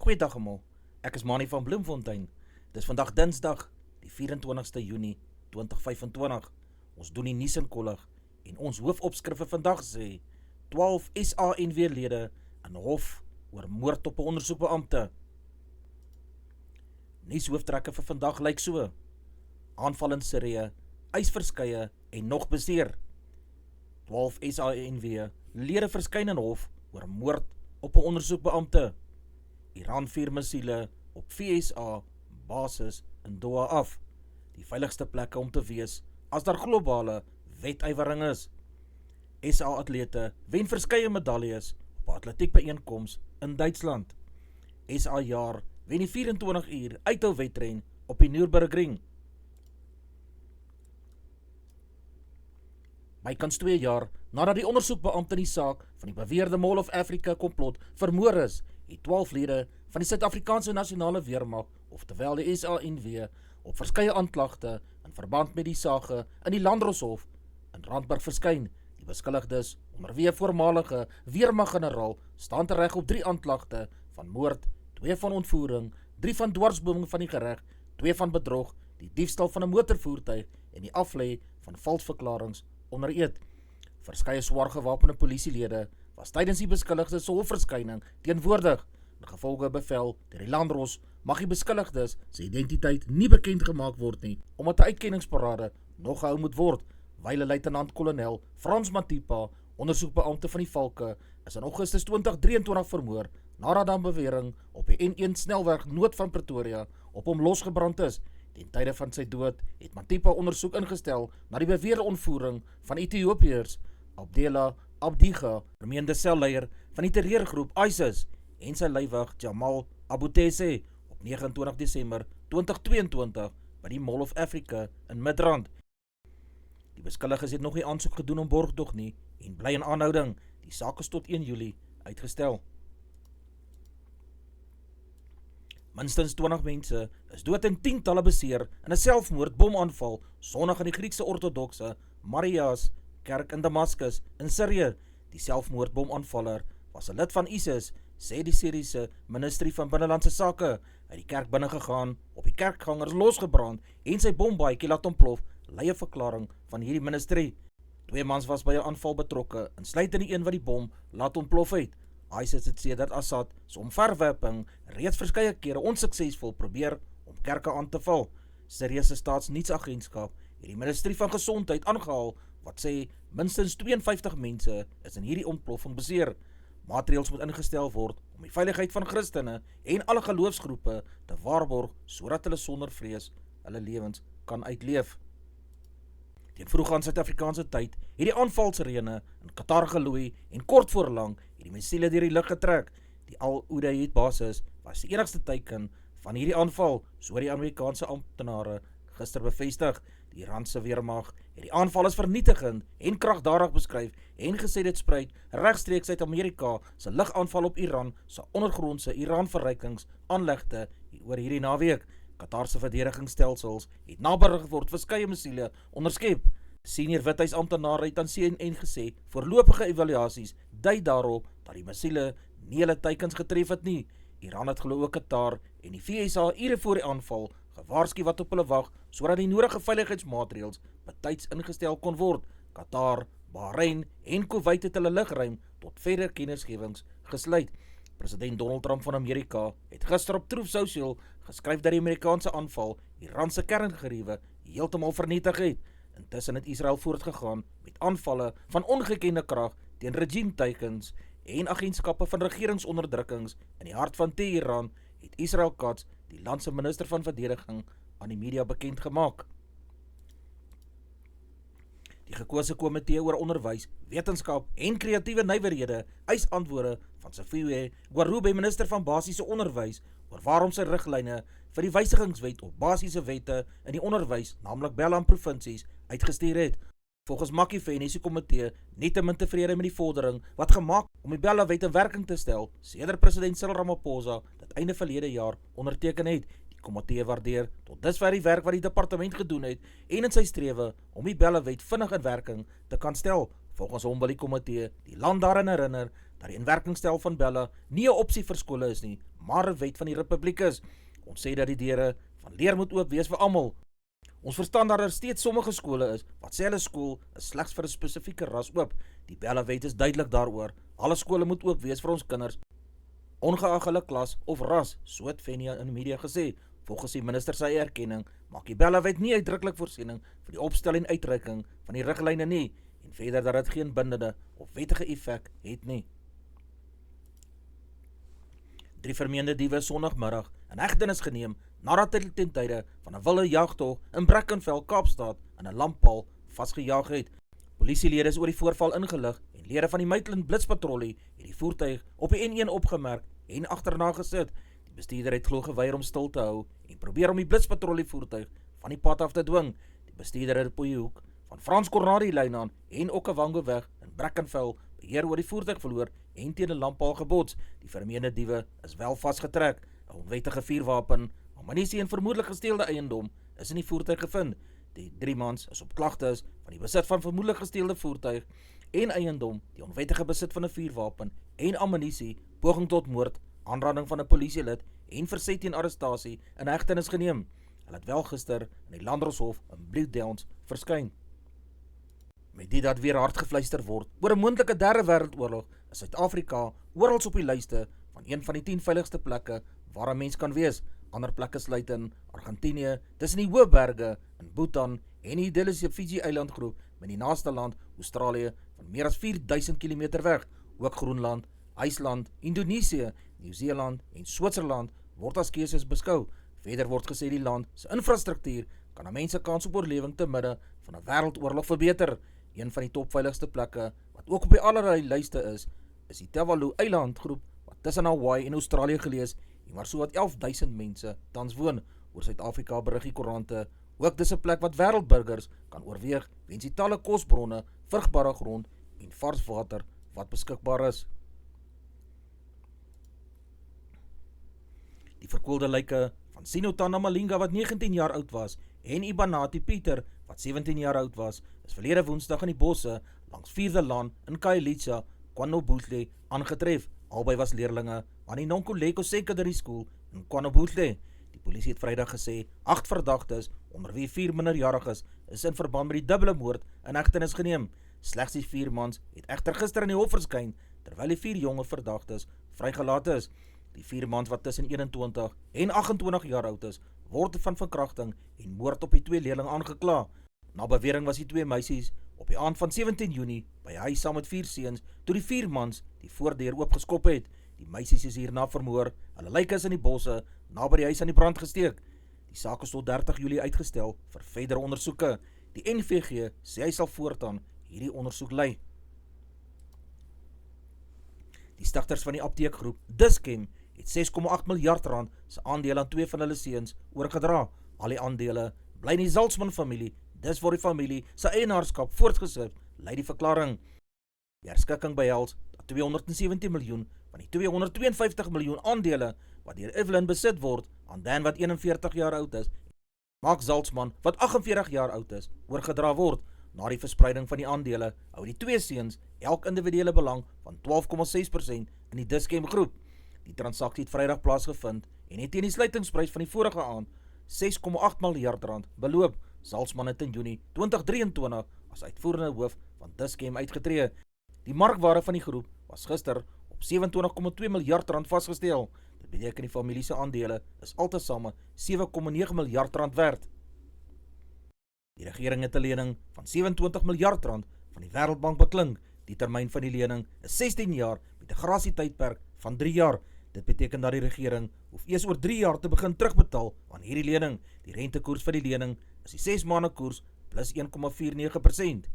Goeiedag almal, ek is Mani van Bloemfontein. Dis vandag Dinsdag, die 24ste Junie 2025. Ons doen die nuus in kollig en ons hoofopskrif vir vandag sê 12 SANW-lede in hof oor moord op 'n ondersoekbeampte. Nuushoofdtrekke vir vandag lyk so: aanval in Sirië, ysverskeie en nog beseer. 12 SANW-lede verskyn in hof oor moord op 'n ondersoekbeampte. Iran vuur missiele op VSA basis in Doha af, die veiligste plekke om te wees as daar globale wetywering is. SA-atlete wen verskeie medaljes op 'n atletiekbyeenkoms in Duitsland. SA-jaar wen die 24 uur uithou wedren op die Nürburgring. Bykans 2 jaar nadat die ondersoekbeampte in die saak van die beweerde Mall of Africa komplot vermoor is, het 12 lede van die Suid-Afrikaanse Nasionale Weermag, oftewel die SANW, op verskeie aanklagte in verband met die sage in die Landdroshof in Randburg verskyn. Die beskuldigdes, onder wie 'n voormalige weermaggeneraal, staan tereg op 3 aanklagte van moord, 2 van ontvoering, 3 van dwarsboming van die gereg, 2 van bedrog, die diefstal van 'n motorvoertuig en die aflê van valsverklaringe onder eed. Verskeie swaar gewapende polisielede was tydens die beskuldigdes se hofverskyning teenwoordig. In gevolge bevel deur die Landdros mag die beskuldigdes se identiteit nie bekend gemaak word nie, omdat 'n uitkenningsparade nog gehou moet word. Wyle luitenant-kolonel Frans Matipa, ondersoekbeampte van die Valke, is in Augustus 2023 vermoor nadat dan bewering op die N1 snelweg noord van Pretoria op hom losgebrand is. Ten tye van sy dood het Matipa ondersoek ingestel na die beweerde ontvoering van Ethiopiërs Abdella Abdiga, vermeende selleier van die terreurgroep ISIS, en sy leiwag Jamal Abutese op 29 Desember 2022 by die Mall of Africa in Midrand. Die beskuldiges het nog nie aansoek gedoen om borgtog nie en bly in aanhouding. Die saak is tot 1 Julie uitgestel. Minstens 20 mense is dood en tientalle beseer in 'n selfmoordbomaanval Sondag in die Griekse Ortodokse Marias kerk in Damaskus in Sirië. Die selfmoordbomaanvaller was 'n lid van ISIS, sê die Syriese Ministerie van Binnelandse Sake. Hy het die kerk binne gegaan, op die kerkgangers losgebrand en sy bombaadjie laat ontplof, lei 'n verklaring van hierdie ministerie. 2 mans was by 'n aanval betrokke, insluitend die een wat die bom laat ontplof het. ISIS het sedert Assad se omverwerping reeds verskeie kere onsuksesvol probeer om kerke aan te val. Sirië se staatsnuusagentskap het die Ministerie van Gesondheid aangehaal wat sê minstens 52 mense is in hierdie ontploffing beseer. Maatreëls moet ingestel word om die veiligheid van Christene en alle geloofsgroepe te waarborg sodat hulle sonder vrees hulle lewens kan uitleef. Teen vroeg aan Suid-Afrikaanse tyd het die aanvalsirene in Qatar geloei en kort voor lang het die missiele deur die lug getrek. Die Al-Udeid basis was die enigste teiken van hierdie aanval, so die Amerikaanse amptenare gister bevestig. Die Iranse weermag het die aanval as vernietigend en kragdadig beskryf en gesê dit spruit regstreeks uit Amerika se lugaanval op Iran se ondergrondse Iran-verrykingsaanlegte oor hierdie naweek. Qatar se verdedigingsstelsels het na berig word verskeie missiele onderskep. Senior Withuis-amptenare het aan CNN gesê voorlopige evaluasies dui daarop dat die missiele nie hulle teikens getref het nie. Iran het glo ook Qatar en die VSA ure voor die aanval gewaarsku wat op hulle wag sodat die nodige veiligheidsmaatreëls betyds ingestel kon word. Qatar, Bahrein en Kuwait het hulle lugruim tot verder kennisgewings gesluit. President Donald Trump van Amerika het gister op Truth Social geskryf dat die Amerikaanse aanval Iran se kerngeriewe heeltemal vernietig het. Intussen het Israel voortgegaan met aanvalle van ongekende krag teen regime-teikens en agentskappe van regeringsonderdrukkings in die hart van Teheran, het Israel Katz, die land se minister van verdediging, aan die media bekend gemaak. Die gekose komitee oor onderwys, wetenskap en kreatiewe nywerhede eis antwoorde van Sifiwe Gwarube, minister van basiese onderwys, oor waarom sy riglyne vir die wysigingswet op basiese wette in die onderwys, naamlik bel aan provinsies, uitgestuur het. Volgens Makieve is die komitee nietemin tevrede met die vordering wat gemaak om die Bella-wet in werking te stel, sedert president Cyril Ramaphosa dit einde verlede jaar onderteken het. Die komitee waardeer tot dusver die werk wat die departement gedoen het en in sy strewe om die Bella-wet vinnig in werking te kan stel. Volgens hom wil die komitee die land daarin herinner dat die inwerkingstel van Bella nie 'n opsie vir skole is nie, maar 'n wet van die republiek is. Ons sê dat die deure van leer moet oop wees vir almal. Ons verstaan dat daar steeds sommige skole is wat sê hulle skool is slegs vir 'n spesifieke ras oop. Die Bella wet is duidelik daaroor. Alle skole moet oop wees vir ons kinders, ongeag hulle klas of ras, so het Venia in die media gesê. Volgens die minister sy erkenning maak die Bella wet nie uitdruklik voorsiening vir die opstel en uitreiking van die riglyne nie, en verder dat dit geen bindende of wettige effek het nie. 3 vermeende diewe Sondagmiddag in hegtenis geneem nadat hulle ten tye van 'n wilde jagtog in Brackenfell, Kaapstad, in 'n lamppaal vasgejaag het. Polisielede is oor die voorval ingelig en lede van die Maitland Blitspatrollie het die voertuig op die N1 opgemerk en agterna gesit. Die bestuurder het glo geweier om stil te hou en probeer om die Blitspatrollie voertuig van die pad af te dwing. Die bestuurder het op die hoek van Frans Cornadi lyn aan en Okavango weg in Brackenfell beheer oor die voertuig verloor en teen 'n lamppaal gebots. Die vermeende diewe is wel vasgetrek. 'n Onwettige vuurwapen, ammunisie en vermoedelik gesteelde eiendom is in die voertuig gevind. Die 3 mans is op klagtes van die besit van vermoedelik gesteelde voertuig en eiendom, die onwettige besit van 'n vuurwapen en ammunisie, poging tot moord, aanranding van 'n polisielid en verset teen arrestasie in hegtenis geneem. Hulle het wel gister in die Landdroshof in Bloedowns verskyn. Met dit dat weer hard gefluister word oor 'n moontlike derde wêreldoorlog, is Suid-Afrika oral op die lyste van een van die 10 veiligste plekke waar 'n mens kan wees. Ander plekke sluit in Argentinië, tussen die hoë berge, in Bhutan en die idylliese Fiji-eilandgroep met die naaste land, Australië, van meer as 4000 km weg. Ook Groenland, IJsland, Indonesië, Nieu-Seeland en Switserland word as keuses beskou. Verder word gesê die land se infrastruktuur kan 'n mens se kans op oorlewing te midde van 'n wêreldoorlog verbeter. Een van die topveiligste plekke wat ook op die allerlei lyste is die Tuvalu eilandgroep wat tussen Hawaii en Australië geleë is en waar sowat 11000 mense tans woon. Oor Suid-Afrika berig die koerante ook dis 'n plek wat wêreldburgers kan oorweeg weens die talle kosbronne, vrugbare grond en vars water wat beskikbaar is. Die verkoelde lyke van Sinotana Malinga wat 19 jaar oud was en Ibanati Pieter wat 17 jaar oud was, is verlede Woensdag in die bosse langs 4de Laan in Khayelitsha, KwaNobuhle aangetref. Albei was leerlinge aan die Nonkululeko Secondary School in KwaNobuhle. Die polisie het Vrydag gesê 8 verdagtes, onder wie 4 minderjariges, is in verband met die dubbele moord in hegtenis geneem. Slegs die 4 mans het egter gister in die hof verskyn, terwyl die 4 jonger verdagtes vrygelaat is. Die 4 mans wat tussen 21 en 28 jaar oud is, word van verkrachting en moord op die 2 leerlinge aangekla. Na bewering was die 2 meisies op die aand van 17 Junie by 'n huis saam met 4 seuns toe die 4 mans die voordeur oopgeskop het. Die meisies is hierna vermoor. Hulle lyke is in die bosse naby die huis aan die brand gesteek. Die saak is tot 30 Julie uitgestel vir verdere ondersoeke. Die NVG sê hy sal voortaan hierdie ondersoek lei. Die stigters van die apteekgroep Dis-Chem het 6,8 miljard rand se aandele aan 2 van hulle seuns oorgedra. Al die aandele bly in die Zaltzman familie. Dis word die familie se eienaarskap voortgesit, lei die verklaring. Die herskikking behels dat 217 miljoen van die 252 miljoen aandele wat deur Evelyn besit word aan Dan wat 41 jaar oud is, Mark Zaltzman wat 48 jaar oud is, oorgedra word. Na die verspreiding van die aandele hou die 2 seuns elk individuele belang van 12,6% in die Dis-Chem groep. Die transaksie het Vrydag plaasgevind en het teen die sluitingsprys van die vorige aand 6,8 miljard rand beloop. Zaltzman het in Junie 2023 as uitvoerende hoof van Dis-Chem uitgetree. Die markwaarde van die groep was gister op 27,2 miljard rand vasgestel. Dit beteken die familie se aandele is altesaame 7,9 miljard rand werd. Die regering het 'n lening van 27 miljard rand van die Wêreldbank beklink. Die termyn van die lening is 16 jaar met 'n grasietydperk van 3 jaar. Dit beteken dat die regering hoef eers oor 3 jaar te begin terugbetaal aan hierdie lening. Die rentekoers vir die lening is die 6 maande koers plus 1,49%.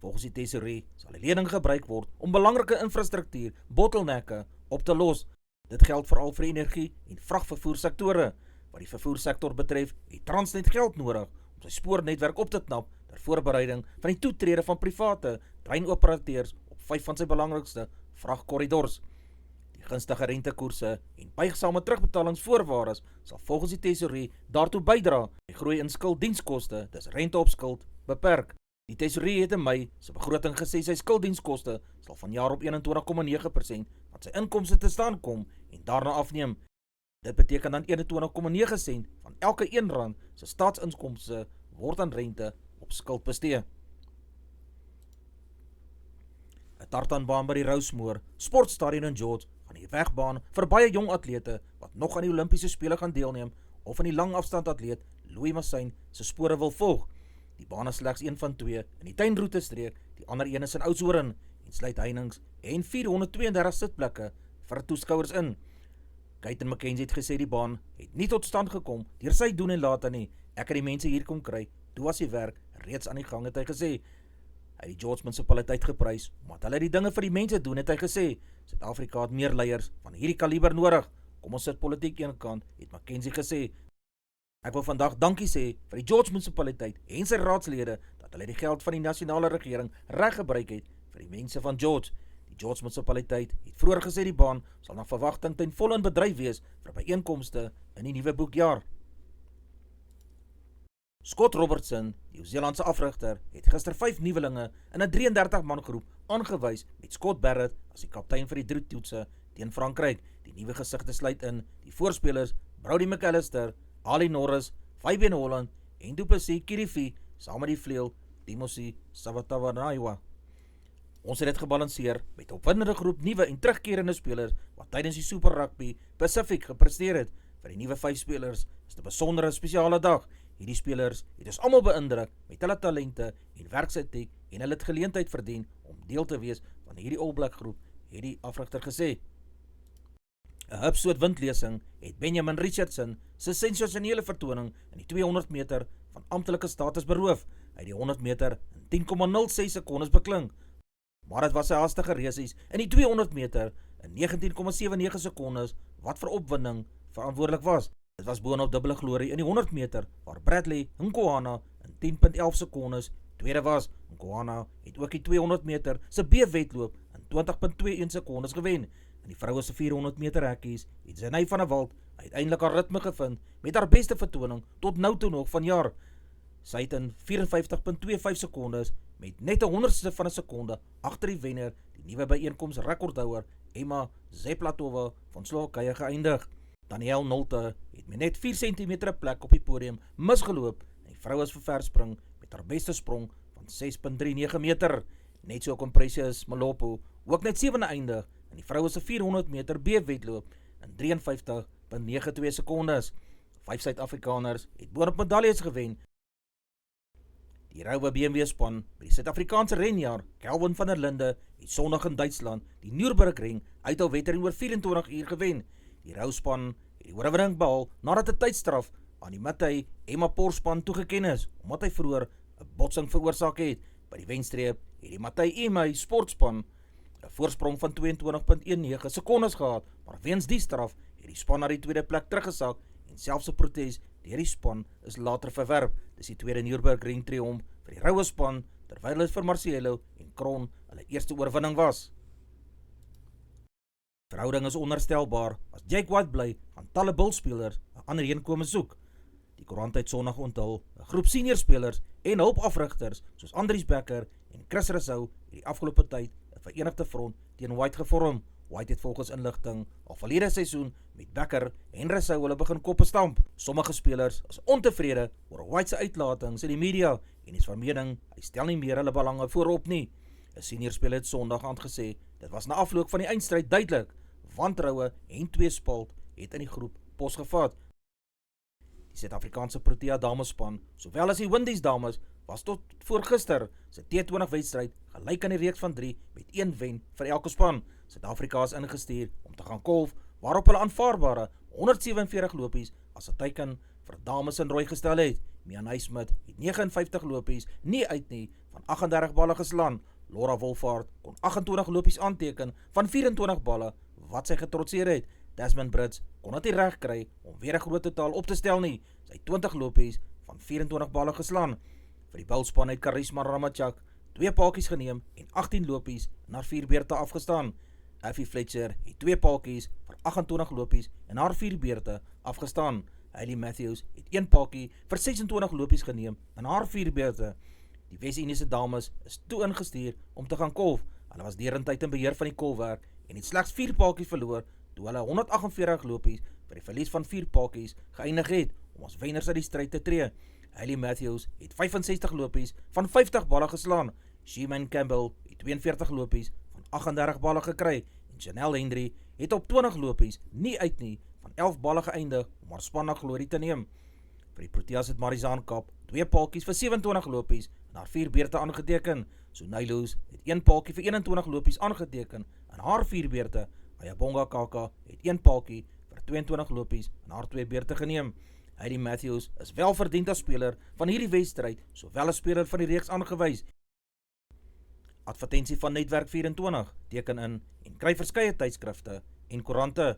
Volgens die Tesourier sal die lening gebruik word om belangrike infrastruktuur bottlenecke op te los. Dit geld veral vir energie en vragvervoersektore. Wat die vervoersektor betref, het Transnet geld nodig om sy spoornetwerk op te knap ter voorbereiding van die toetrede van private treinoperateurs op 5 van sy belangrikste vragkorridors. Die gunstige rentekoerse en buigsame terugbetalingsvoorwaardes sal volgens die Tesourier daartoe bydra. Die groei in skulddienskoste, dis rente op skuld, beperk. Die tesourier het in Mei sy begroting gesê sy skulddienskoste sal vanjaar op 21,9% van sy inkomste te staan kom en daarna afneem. Dit beteken dan 21,9 sent van elke R1 se staatsinkomste word aan rente op skuld bestee. 'n Tartanbaan by die Rousmoor Sportstadion in George gaan die wegbaan vir baie jong atlete wat nog aan die Olimpiese spele gaan deelneem of aan die langafstandatleet Louis Massin se spore wil volg. Die baan is slegs een van 2 in die tuinroete streek, die ander een is in Oudtshoorn en sluit heininge en 432 sitplekke vir toeskouers in. Guyton McKenzie het gesê die baan het nie tot stand gekom deur sy doen en late nie. Ek het die mense hier kom kry, toe was die werk reeds aan die gang, het hy gesê. Hy het die George munisipaliteit geprys, omdat hulle die dinge vir die mense doen, het hy gesê. Suid-Afrika het meer leiers van hierdie kaliber nodig. Kom ons sit politiek een kant, het McKenzie gesê. Ek wil vandag dankie sê vir die George munisipaliteit en sy raadslede dat hulle die geld van die nasionale regering reg gebruik het vir die mense van George. Die George munisipaliteit het vroeër gesê die baan sal na verwagting ten volle in bedryf wees vir byeenkomste in die nuwe boekjaar. Scott Robertson, die Nieu-Seelandse afrigter, het gister 5 nuwelinge in 'n 33-man groep aangewys met Scott Barrett as die kaptein vir die droetoetse teen Frankryk. Die nuwe gesigte sluit in die voorspelers Brodie McAllister, Ali Norris, Fabian Holland en Du Plessis Kirifi saam met die vleuel Timothy Savatavanaiwa. Ons het dit gebalanseer met 'n opwindende groep nuwe en terugkerende spelers wat tydens die Super Rugby Pacific gepresteer het. Vir die nuwe 5 spelers is dit 'n besondere spesiale dag. Hierdie spelers het ons almal beïndruk met hulle talente en werksetiek en hulle het geleentheid verdien om deel te wees van hierdie All Black groep, het die afrigter gesê. 'n Hupsoort windlesing het Benjamin Richardson se sensasionele vertoning in die 200 meter van amptelike status beroof. Hy het die 100 meter in 10,06 sekondes beklink. Maar dit was sy haastige resies in die 200 meter in 19,79 sekondes wat vir opwinding verantwoordelik was. Dit was boonop dubbele glorie in die 100 meter waar Bradley Nkoana in 10,11 sekondes tweede was. Nkoana het ook die 200 meter se B-wedloop in 20,21 sekondes gewen. In die vroue se 400 meter hekkies het Zenay van der Walt uiteindelik haar ritme gevind met haar beste vertoning tot nou toe nog vanjaar. Sy het in 54,25 sekondes met net 'n 100ste van 'n sekonde agter die wenner, die nuwe byeenkoms rekordhouer Emma Zeplatova van Slowakye geëindig. Danielle Nolte het met net 4 cm plek op die podium misgeloop en die vroue is ververspring met haar beste sprong van 6,39 meter. Net so kom Precious Malopo ook net 7de eindig in die vroue se 400 meter B-wedloop in 53,92 sekondes. 5 Suid-Afrikaners het boonop medaljes gewen. Die roue BMW span by die Suid-Afrikaanse renjaar, Kelvin van der Linde, het Sondag in Duitsland die Nürburgring uithouwedren oor 24 uur gewen. Die rouspan het die oorwinning behaal nadat 'n tydstraf aan die Matthey Emma Porspan toegeken is, omdat hy vroeër 'n botsing veroorsaak het. By die wenstreep het die Matthey Emma sportspan 'n voorsprong van 22,19 sekondes gehad, maar weens die straf het die span na die tweede plek teruggesak en selfs 'n protes deur die span is later verwerp. Dis die tweede Nürburgring triomf vir die roue span, terwyl dit vir Marcelo en Kron hulle eerste oorwinning was. Verhouding is onherstelbaar as Jake White bly aan talle bulspelers 'n ander heenkome soek. Die koerant het Sondag onthul 'n groep seniorspelers en hulpafrigters soos Andries Becker en Chris Rousseau het die afgelope tyd 'n verenigde front teen White gevorm. White het volgens inligting al verlede seisoen met Becker en Rousseau hulle begin koppe stamp. Sommige spelers is ontevrede oor White se uitlatings in die media en is van mening hy stel nie meer hulle belange voorop nie. 'n Seniorspeler het Sondag aand gesê dit was na afloop van die eindstryd duidelik wantroue en tweespalt het in die groep posgevat. Die Suid-Afrikaanse Protea damespan, sowel as die Windies dames, was tot voor gister se T20 wedstryd gelyk aan die reeks van 3 met 1 wen vir elke span. Suid-Afrika is ingestuur om te gaan golf, waarop hulle aanvaarbare 147 lopies as 'n teiken vir dames in rooi gestel het. Mia Naismith het 59 lopies nie uit nie van 38 balle geslaan. Laura Wolfhard kon 28 lopies aanteken van 24 balle wat sy getrotseer het. Desmond Brits kon dit nie reg kry om weer 'n groot totaal op te stel nie. Sy het 20 lopies van 24 balle geslaan. Vir die bulspan het Karisma Ramachak 2 paaltjies geneem en 18 lopies in haar 4 beurte afgestaan. Effie Fletcher het 2 paaltjies vir 28 lopies in haar 4 beurte afgestaan. Hayley Matthews het 1 paaltjie vir 26 lopies geneem in haar 4 beurte. Die Wes-Indiese dames is toe ingestuur om te gaan kolf. Hulle was derentyd in beheer van die kolfwerk en het slegs 4 paaltjies verloor toe hulle 148 lopies vir die verlies van 4 paaltjies geëindig het om as wenners uit die stryd te tree. Hayley Matthews het 65 lopies van 50 balle geslaan. Sheeman Campbell het 42 lopies van 38 balle gekry en Chanel Hendry het op 20 lopies nie uit nie van 11 balle geëindig om haar span na glorie te neem. Vir die Proteas het Marizaan Kap 2 paaltjies vir 27 lopies en haar 4 beurte aangeteken. Sunailoos het 1 paaltjie vir 21 lopies aangeteken en haar 4 beurte. Ayabonga Kaka het 1 paaltjie vir 22 lopies en haar 2 beurte geneem. Hayley Matthews is wel verdiend as speler van hierdie wedstryd, sowel as speler van die reeks aangewys. Advertensie van Netwerk 24 teken in en kry verskeie tydskrifte en koerante.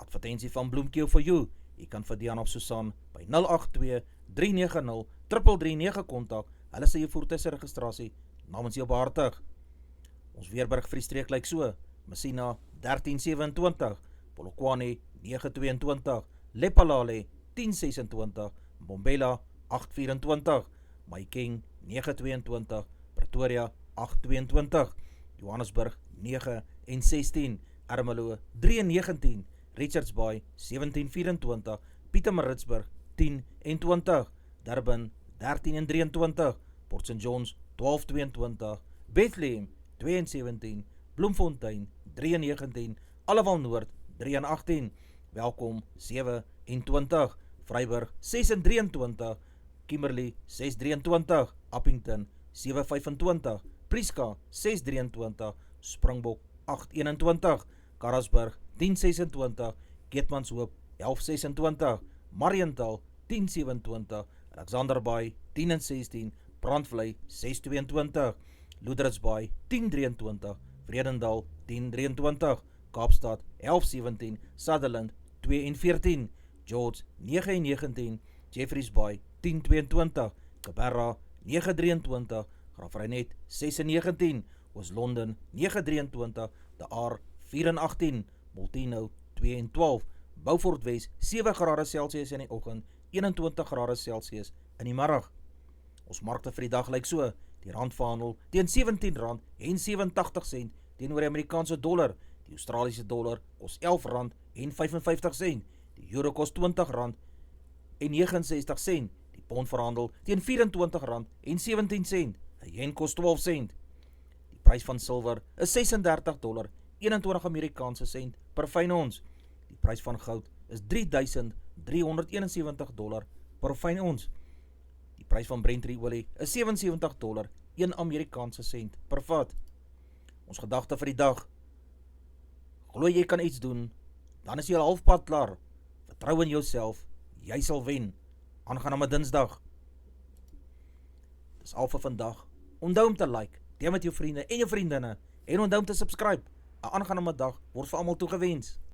Advertensie van Bloemkeel for you. Jy kan vir Diana of Susan by 082-390-3339 kontak. Hulle sê jou voertuig se registrasie namens jou behartig. Ons Weerburg vir die streek lyk so: Messina 1327, Polokwane 922, Lepalale 1026, Mbombela 824, Mahikeng 922, Pretoria 822, Johannesburg 9 en 16, Ermelo 3 en 19, Richards Bay 1724, Pietermaritzburg 10 en 20, Durban 13 en 23, Port St Johns 1222, Bethlehem 2 en 17, Bloemfontein 3 en 19, Allewal Noord 3 en 18, Welkom 7 en 20, Vryburg 6 en 23, Kimberley 6 23, Appington 7 25, Prieska 6 23, Springbok 8 21, Karasburg 10 26, Keetmanshoop 11 26, Mariental 10 27, Alexanderbaai 10 en 16, Brandvlei 6 22, Loederitsbaai 10 23, Vredendal 10 23, Kaapstad 11 17, Sutherland 2 en 14, George 9 en 19, Jeffreys Bay 10 22, Cabarra 9 23, Graafreinet 6 en 19, Oos-London 9 23, De Aar 4 en 18, Molteno 2 en 12, Beaufort Wes 7 grade Celsius in die oggend, 21 grade Celsius in die middag. Ons markte vir die dag lyk so: die rand verhandel teen R17 en 87 sent teenoor die Amerikaanse dollar. Die Australiese dollar kos R11 en 55 sent. Die euro kos R20 en 69 sent. Die pond verhandel teen R24 en 17 sent. 'n yen kos 12 sent. Die prys van silwer is $36, 21 Amerikaanse sent per fyn ons. Die prys van goud is $3,371 per fyn ons. Die prys van Brent olie is $77, 1 Amerikaanse sent per vat. Ons gedagte vir die dag: glo jy kan iets doen, dan is jy al halfpad klaar. Vertrou in jouself, jy sal wen. Aangaan aan 'n Dinsdag. Dis al vir vandag. Onthou om te like, deel met jou vriende en jou vriendinne en onthou om te subscribe. 'n Aangename dag word vir almal toegewens.